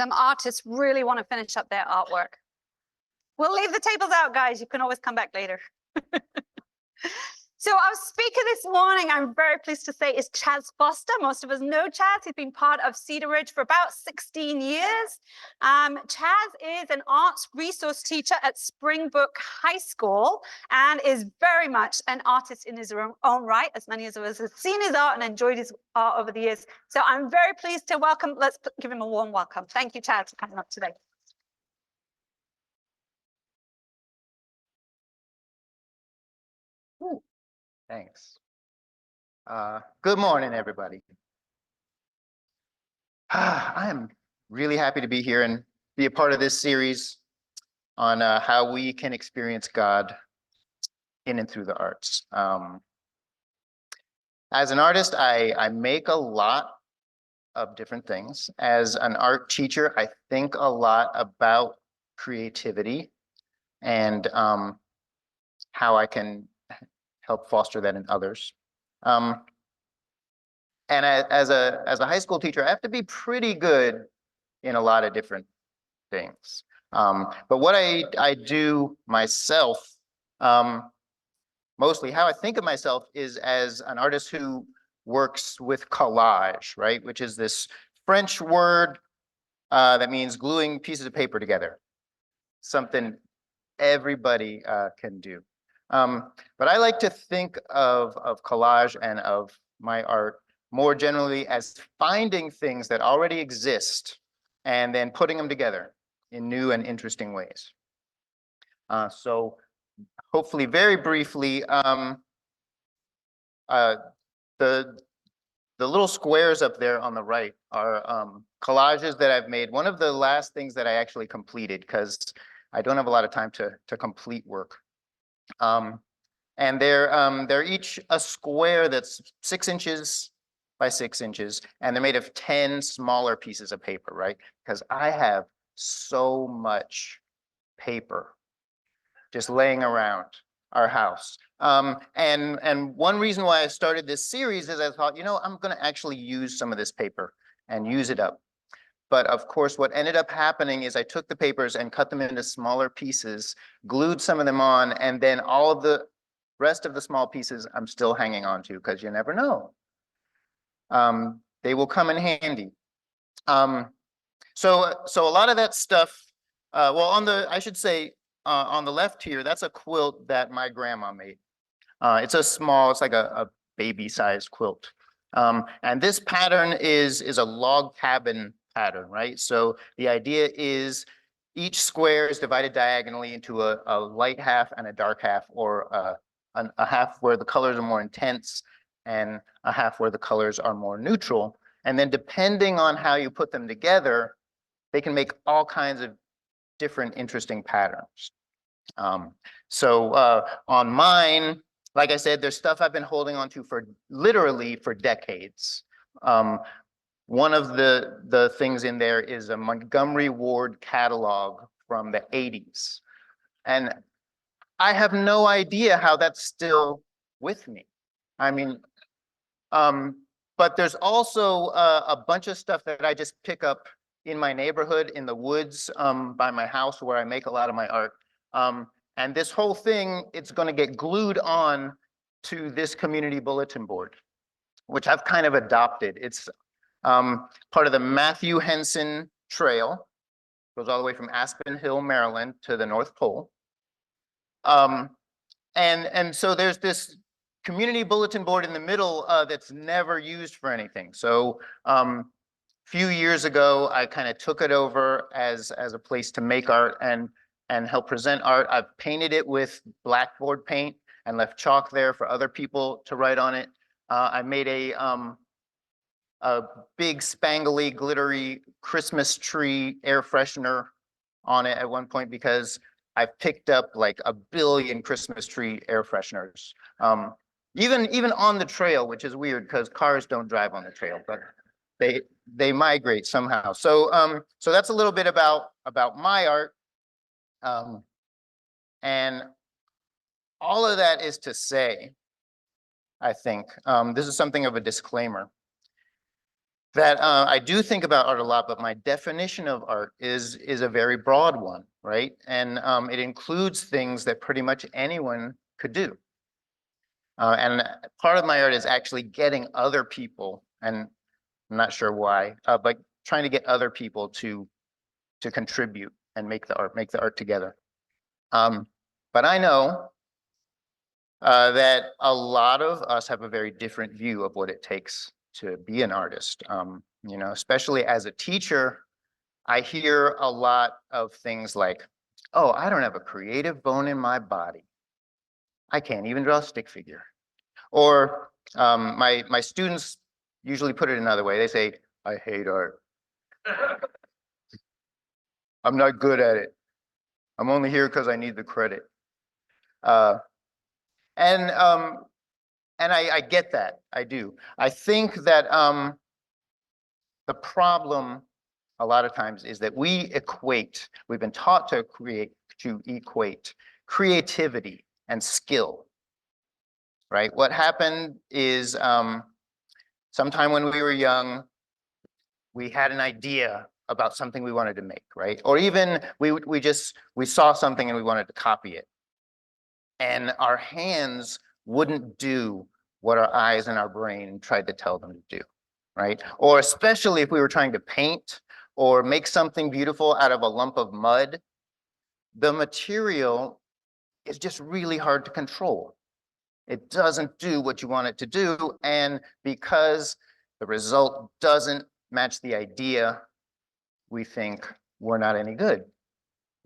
Some artists really want to finish up their artwork. We'll leave the tables out, guys. You can always come back later. So our speaker this morning, I'm very pleased to say, is Chaz Foster. Most of us know Chaz. He's been part of Cedar Ridge for about 16 years. Chaz is an arts resource teacher at Springbrook High School and is very much an artist in his own right, as many of us have seen his art and enjoyed his art over the years. So I'm very pleased to welcome, let's give him a warm welcome. Thank you, Chaz, for coming up today. Ooh. Thanks. Good morning, everybody. I am really happy to be here and be a part of this series on how we can experience God in and through the arts. As an artist, I make a lot of different things. As an art teacher, I think a lot about creativity and how I can help foster that in others. And as a high school teacher, I have to be pretty good in a lot of different things. But what I do myself, mostly how I think of myself is as an artist who works with collage, right? Which is this French word that means gluing pieces of paper together. Something everybody can do. But I like to think of collage and of my art more generally as finding things that already exist and then putting them together in new and interesting ways. So hopefully very briefly, the little squares up there on the right are collages that I've made. One of the last things that I actually completed, because I don't have a lot of time to complete work. And they're each a square that's 6 inches by 6 inches, and they're made of 10 smaller pieces of paper, right? Because I have so much paper just laying around our house. And one reason why I started this series is I thought, you know, I'm going to actually use some of this paper and use it up. But of course, what ended up happening is I took the papers and cut them into smaller pieces, glued some of them on, and then all of the rest of the small pieces I'm still hanging on to because you never know. They will come in handy. So a lot of that stuff, well, I should say, on the left here, that's a quilt that my grandma made. It's like a baby-sized quilt. And this pattern is a log cabin pattern, right? So the idea is each square is divided diagonally into a light half and a dark half, or a half where the colors are more intense and a half where the colors are more neutral. And then depending on how you put them together, they can make all kinds of different interesting patterns. So on mine, like I said, there's stuff I've been holding on to literally for decades. One of the things in there is a Montgomery Ward catalog from the 80s. And I have no idea how that's still with me. I mean, but there's also a bunch of stuff that I just pick up in my neighborhood, in the woods by my house where I make a lot of my art. And this whole thing, it's going to get glued on to this community bulletin board, which I've kind of adopted. It's part of the Matthew Henson Trail. Goes all the way from Aspen Hill, Maryland to the North Pole. And so there's this community bulletin board in the middle that's never used for anything. So a few years ago, I kind of took it over as a place to make art and help present art. I've painted it with blackboard paint and left chalk there for other people to write on it. I made a big spangly, glittery Christmas tree air freshener on it at one point because I picked up like 1 billion Christmas tree air fresheners. Even on the trail, which is weird because cars don't drive on the trail, but they migrate somehow. So that's a little bit about my art. And all of that is to say, I think, this is something of a disclaimer. that I do think about art a lot, but my definition of art is a very broad one, right? And it includes things that pretty much anyone could do. And part of my art is actually getting other people, and I'm not sure why, but trying to get other people to contribute and make the art together. But I know that a lot of us have a very different view of what it takes to be an artist. You know, especially as a teacher, I hear a lot of things like, "Oh, I don't have a creative bone in my body. I can't even draw a stick figure." Or my students usually put it another way. They say, "I hate art. I'm not good at it. I'm only here because I need the credit." Uh, and I get that. I do. I think that the problem a lot of times is that we've been taught to equate creativity and skill, right? What happened is sometime when we were young, we had an idea about something we wanted to make, right? Or even we saw something and we wanted to copy it. And our hands wouldn't do what our eyes and our brain tried to tell them to do, right? Or especially if we were trying to paint or make something beautiful out of a lump of mud, the material is just really hard to control. It doesn't do what you want it to do. And because the result doesn't match the idea, we think we're not any good.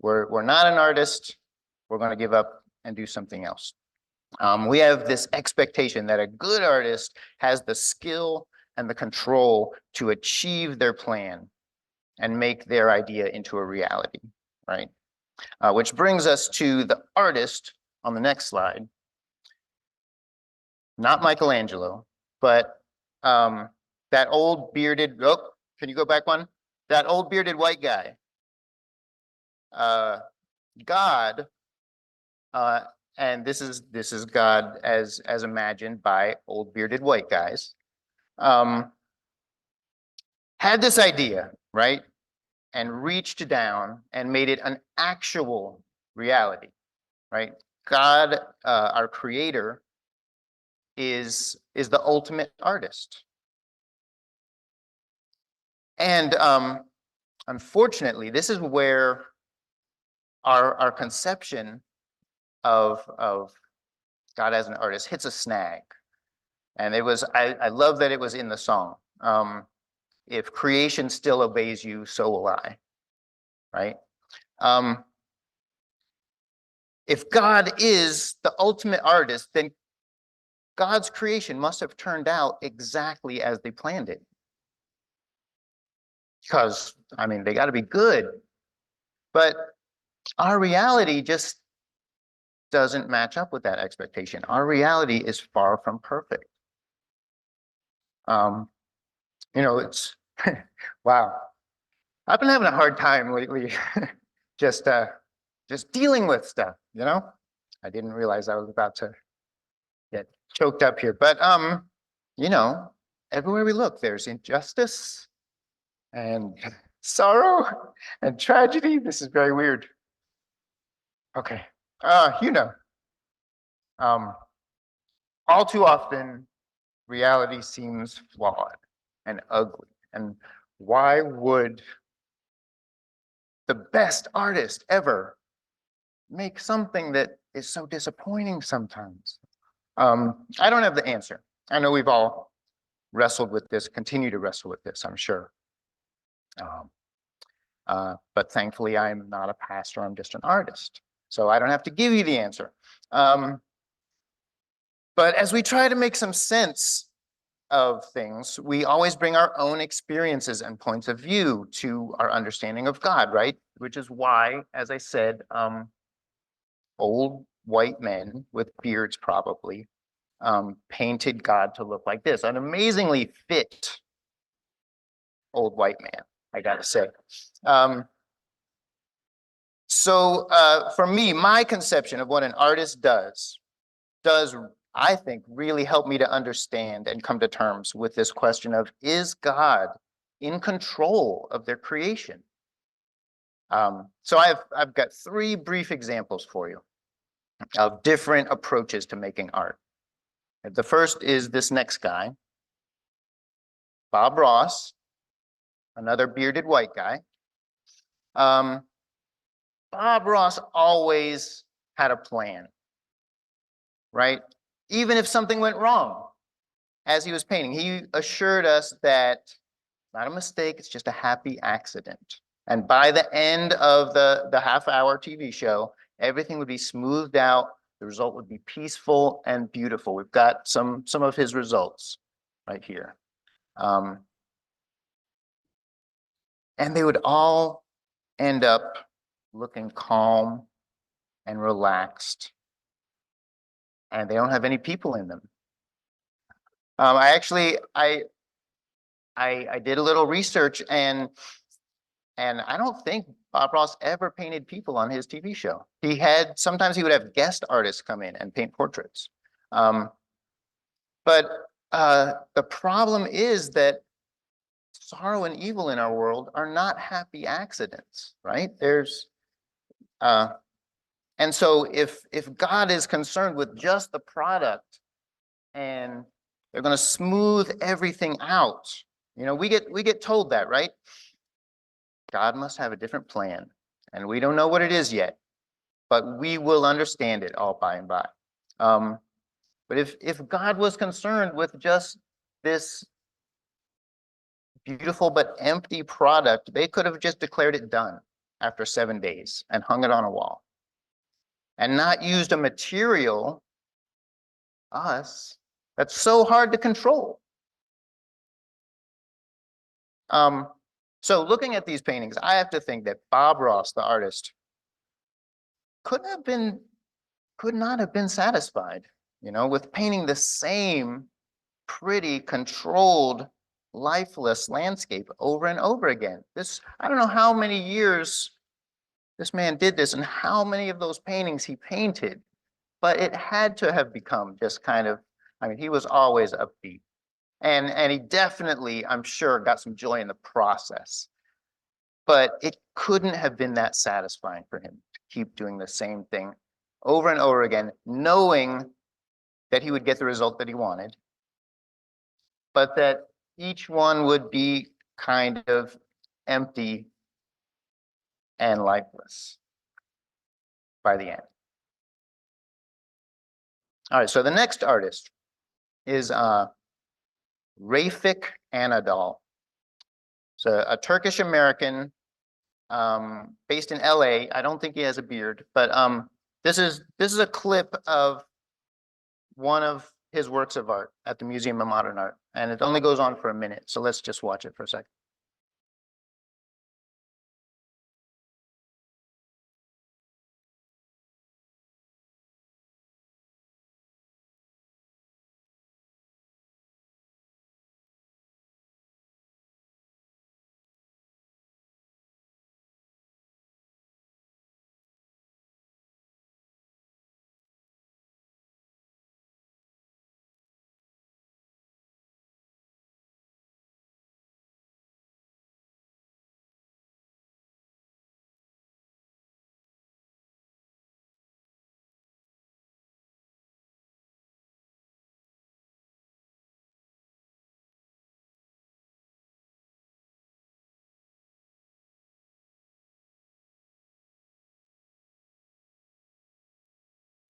We're not an artist. We're going to give up and do something else. We have this expectation that a good artist has the skill and the control to achieve their plan and make their idea into a reality, right? Which brings us to the artist on the next slide. Not Michelangelo, but that old bearded, oh, can you go back one? That old bearded white guy. God, and this is God as imagined by old bearded white guys, had this idea, right? And reached down and made it an actual reality, right? God, our creator, is the ultimate artist. And unfortunately, this is where our conception of God as an artist hits a snag. And it was, I love that it was in the song. If creation still obeys you, so will I, right? If God is the ultimate artist, then God's creation must have turned out exactly as they planned it. Because, I mean, they got to be good. But our reality just doesn't match up with that expectation. Our reality is far from perfect. You know, it's, wow. I've been having a hard time lately just dealing with stuff, you know? I didn't realize I was about to get choked up here. But you know, everywhere we look, there's injustice and sorrow and tragedy. This is very weird. Okay. You know. All too often, reality seems flawed and ugly. And why would the best artist ever make something that is so disappointing sometimes? I don't have the answer. I know we've all wrestled with this, continue to wrestle with this, I'm sure. But thankfully, I'm not a pastor, I'm just an artist. So I don't have to give you the answer. But as we try to make some sense of things, we always bring our own experiences and points of view to our understanding of God, right? Which is why, as I said, old white men with beards probably painted God to look like this, an amazingly fit old white man, I gotta say. So for me, my conception of what an artist does I think, really helped me to understand and come to terms with this question of, is God in control of their creation? So I've got three brief examples for you of different approaches to making art. The first is this next guy, Bob Ross, another bearded white guy. Bob Ross always had a plan, right? Even if something went wrong as he was painting, he assured us that it's not a mistake, it's just a happy accident. And by the end of the half-hour TV show, everything would be smoothed out. The result would be peaceful and beautiful. We've got some of his results right here. And they would all end up looking calm and relaxed, and they don't have any people in them. I did a little research, and I don't think Bob Ross ever painted people on his TV show. Sometimes he would have guest artists come in and paint portraits. But the problem is that sorrow and evil in our world are not happy accidents, right? And so if God is concerned with just the product and they're going to smooth everything out, we get told that, right? God must have a different plan, and we don't know what it is yet, but we will understand it all by and by. But if God was concerned with just this beautiful but empty product, they could have just declared it done after 7 days and hung it on a wall, and not used a material, us, that's so hard to control. So looking at these paintings, I have to think that Bob Ross, the artist, could not have been satisfied, with painting the same pretty controlled, lifeless landscape over and over again. I don't know how many years this man did this and how many of those paintings he painted, but it had to have become just kind of, he was always upbeat. And he definitely, I'm sure, got some joy in the process. But it couldn't have been that satisfying for him to keep doing the same thing over and over again, knowing that he would get the result that he wanted, but that each one would be kind of empty and lifeless by the end. All right, so the next artist is Rafik Anadol. So a Turkish American based in LA. I don't think he has a beard, but this is a clip of one of his works of art at the Museum of Modern Art, and it only goes on for a minute. So let's just watch it for a second.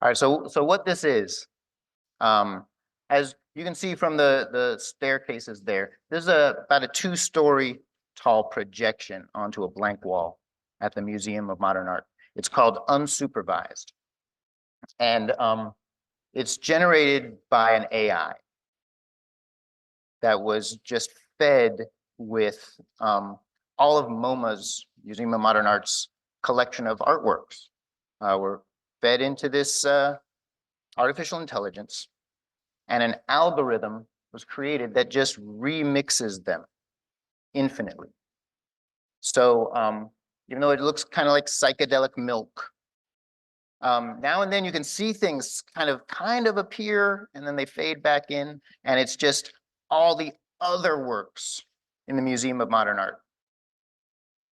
All right, so what this is, as you can see from the staircases there, this is about a 2-story tall projection onto a blank wall at the Museum of Modern Art. It's called Unsupervised, and it's generated by an AI that was just fed with all of MoMA's, Museum of Modern Art's, collection of artworks. Were fed into this artificial intelligence, and an algorithm was created that just remixes them infinitely. So even though it looks kind of like psychedelic milk, Now and then you can see things kind of appear and then they fade back in, and it's just all the other works in the Museum of Modern Art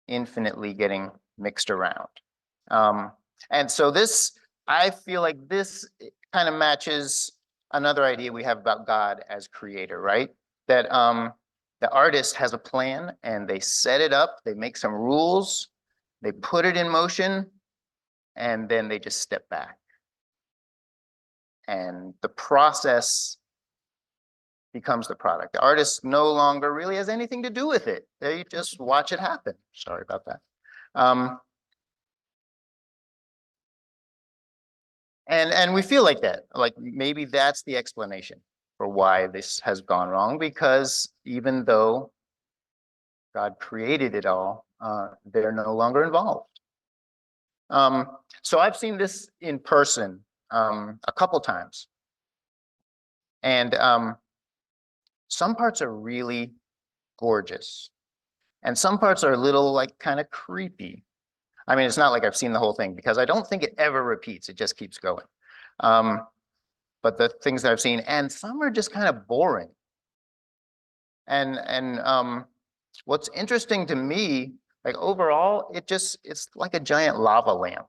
infinitely getting mixed around. And so this, I feel like this kind of matches another idea we have about God as creator, right? That the artist has a plan and they set it up, they make some rules, they put it in motion, and then they just step back. And the process becomes the product. The artist no longer really has anything to do with it. They just watch it happen. Sorry about that. And we feel like that, like maybe that's the explanation for why this has gone wrong, because even though God created it all, they're no longer involved. So I've seen this in person a couple times. And some parts are really gorgeous. And some parts are a little like kind of creepy. I mean, it's not like I've seen the whole thing because I don't think it ever repeats. It just keeps going. But the things that I've seen, and some are just kind of boring. And what's interesting to me, like overall, it's like a giant lava lamp,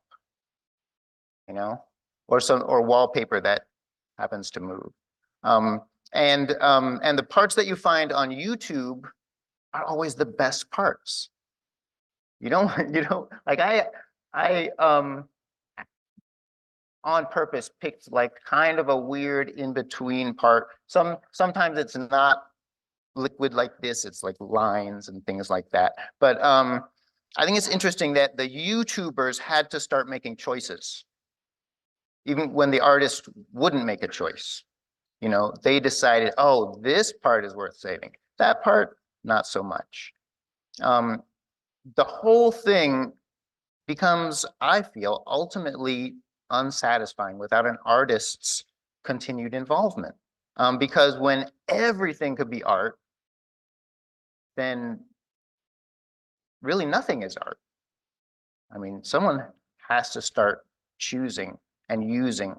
you know, or wallpaper that happens to move. And the parts that you find on YouTube are always the best parts. You don't like I on purpose picked like kind of a weird in between part. Sometimes it's not liquid like this, it's like lines and things like that. But I think it's interesting that the YouTubers had to start making choices, even when the artist wouldn't make a choice. You know, they decided, oh, this part is worth saving. That part, not so much. The whole thing becomes, I feel, ultimately unsatisfying without an artist's continued involvement. Because when everything could be art, then really nothing is art. I mean, someone has to start choosing and using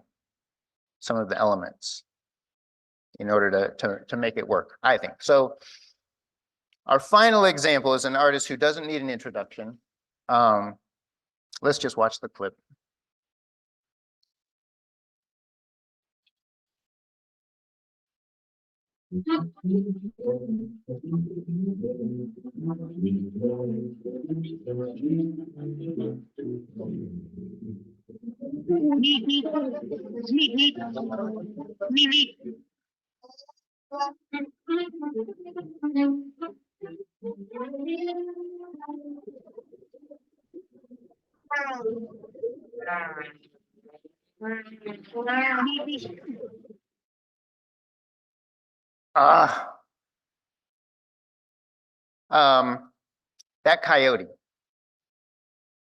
some of the elements in order to make it work, I think. So our final example is an artist who doesn't need an introduction. Let's just watch the clip. That coyote,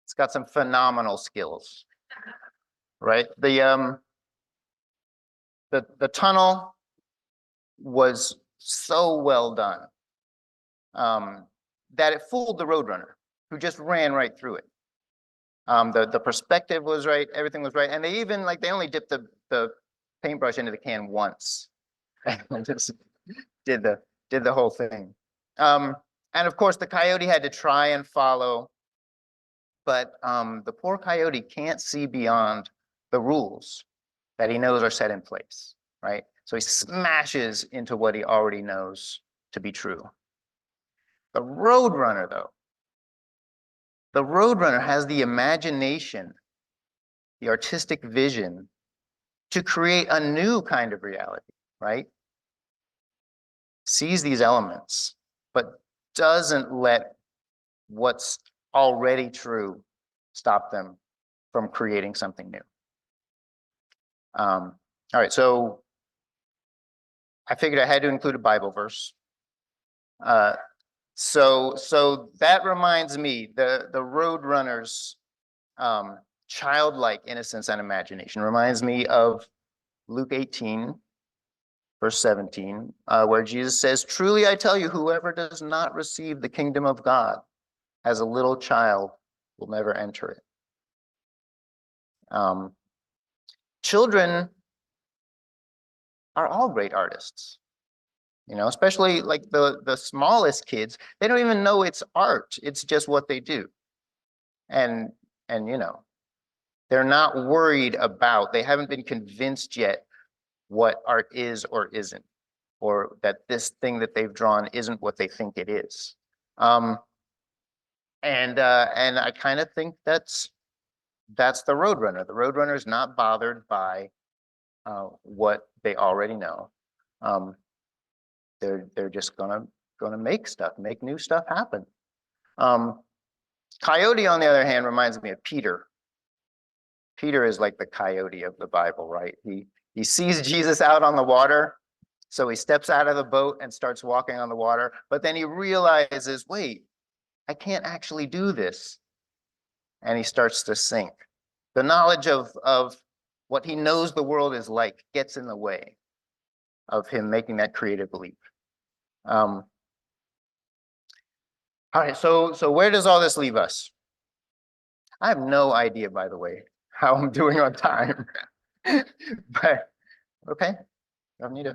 it's got some phenomenal skills, right? The tunnel was so well done that it fooled the roadrunner, who just ran right through it. The perspective was right, everything was right, and they even they only dipped the paintbrush into the can once, and just did the whole thing. And of course, the coyote had to try and follow, but the poor coyote can't see beyond the rules that he knows are set in place, right? So he smashes into what he already knows to be true. The roadrunner, though, the roadrunner has the imagination, the artistic vision to create a new kind of reality, right? Sees these elements, but doesn't let what's already true stop them from creating something new. All right, so I figured I had to include a Bible verse. So that reminds me, the Roadrunner's childlike innocence and imagination reminds me of Luke 18, verse 17, where Jesus says, "Truly I tell you, whoever does not receive the kingdom of God as a little child will never enter it." Children are all great artists, you know, especially like the smallest kids. They don't even know it's art. It's just what they do. And you know, they're not worried about, they haven't been convinced yet what art is or isn't, or that this thing that they've drawn isn't what they think it is. And I kind of think that's the Roadrunner. The Roadrunner is not bothered by what they already know. They're just gonna make stuff, make new stuff happen. Coyote, on the other hand, reminds me of Peter. Peter is like the coyote of the Bible, right? He sees Jesus out on the water, so he steps out of the boat and starts walking on the water. But then he realizes, wait, I can't actually do this, and he starts to sink. The knowledge of what he knows the world is like gets in the way of him making that creative leap. All right, so where does all this leave us? I have no idea, by the way, how I'm doing on time. But okay, do I need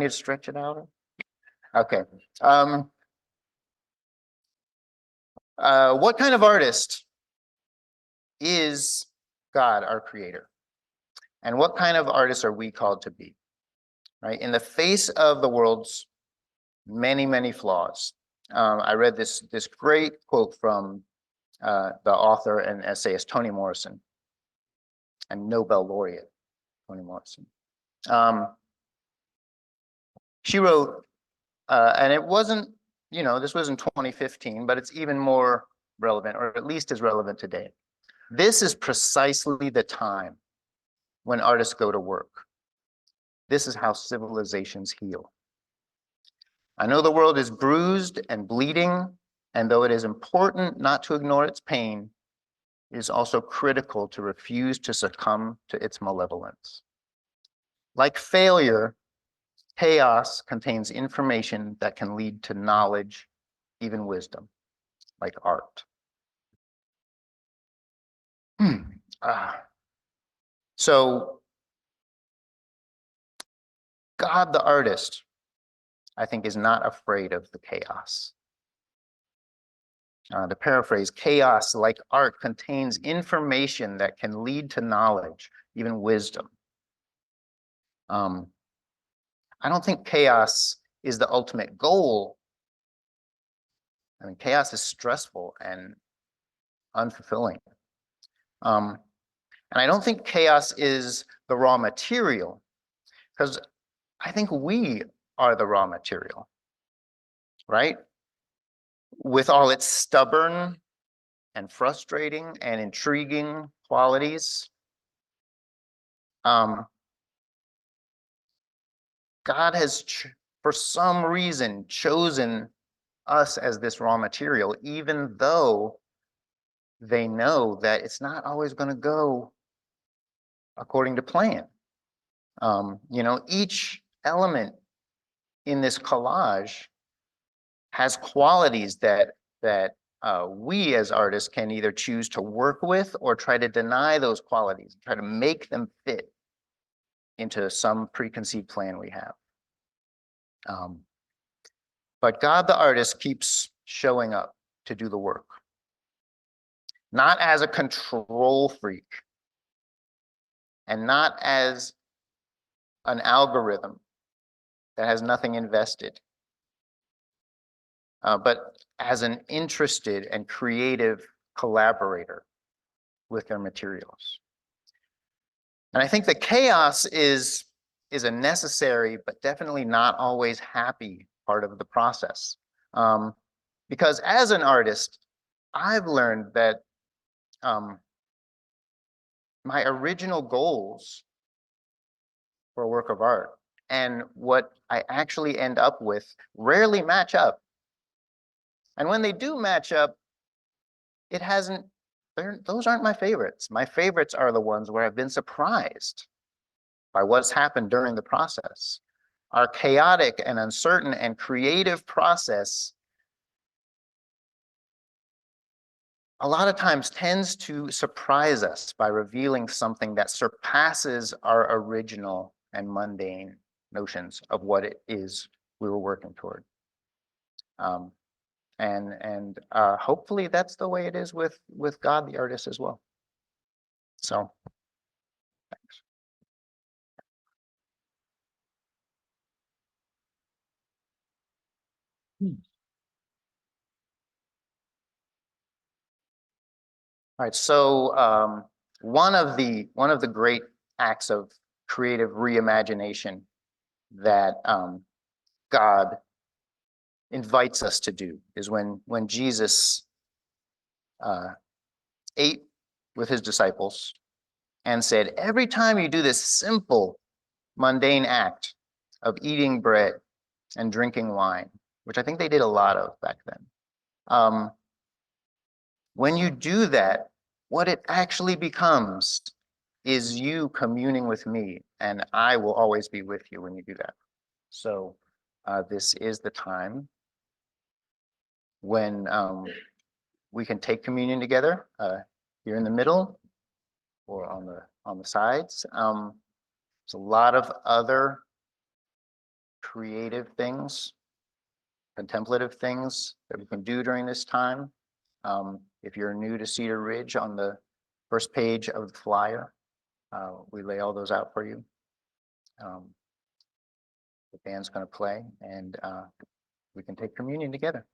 to stretch it out? Okay. What kind of artist is God, our creator? And what kind of artists are we called to be? Right? In the face of the world's many, many flaws. I read this great quote from the author and essayist Toni Morrison, and Nobel laureate Toni Morrison. She wrote, and it wasn't, you know, this was in 2015, but it's even more relevant, or at least as relevant today. This is precisely the time when artists go to work. This is how civilizations heal. I know the world is bruised and bleeding, and though it is important not to ignore its pain, it is also critical to refuse to succumb to its malevolence. Like failure, chaos contains information that can lead to knowledge, even wisdom, like art. So, God the artist, I think, is not afraid of the chaos. To paraphrase, chaos, like art, contains information that can lead to knowledge, even wisdom. I don't think chaos is the ultimate goal. I mean, chaos is stressful and unfulfilling. And I don't think chaos is the raw material, because I think we are the raw material, right? With all its stubborn and frustrating and intriguing qualities. God has, for some reason, chosen us as this raw material, even though they know that it's not always going to go according to plan. You know, each element in this collage has qualities that we as artists can either choose to work with or try to deny those qualities, try to make them fit into some preconceived plan we have. But God the artist keeps showing up to do the work, not as a control freak and not as an algorithm that has nothing invested, but as an interested and creative collaborator with their materials. And I think the chaos is a necessary, but definitely not always happy part of the process. Because as an artist, I've learned that my original goals for a work of art and what I actually end up with rarely match up. And when they do match up, it hasn't, those aren't my favorites. My favorites are the ones where I've been surprised by what's happened during the process. Our chaotic and uncertain and creative process a lot of times tends to surprise us by revealing something that surpasses our original and mundane notions of what it is we were working toward. And hopefully that's the way it is with God, the artist, as well. So, thanks. All right. So one of the great acts of creative reimagination that God invites us to do is when Jesus ate with his disciples and said, every time you do this simple, mundane act of eating bread and drinking wine, which I think they did a lot of back then, when you do that, what it actually becomes is you communing with me, and I will always be with you when you do that. So this is the time when we can take communion together here in the middle or on the sides. There's a lot of other creative things, contemplative things that we can do during this time. If you're new to Cedar Ridge, on the first page of the flyer, we lay all those out for you. The band's going to play, and we can take communion together.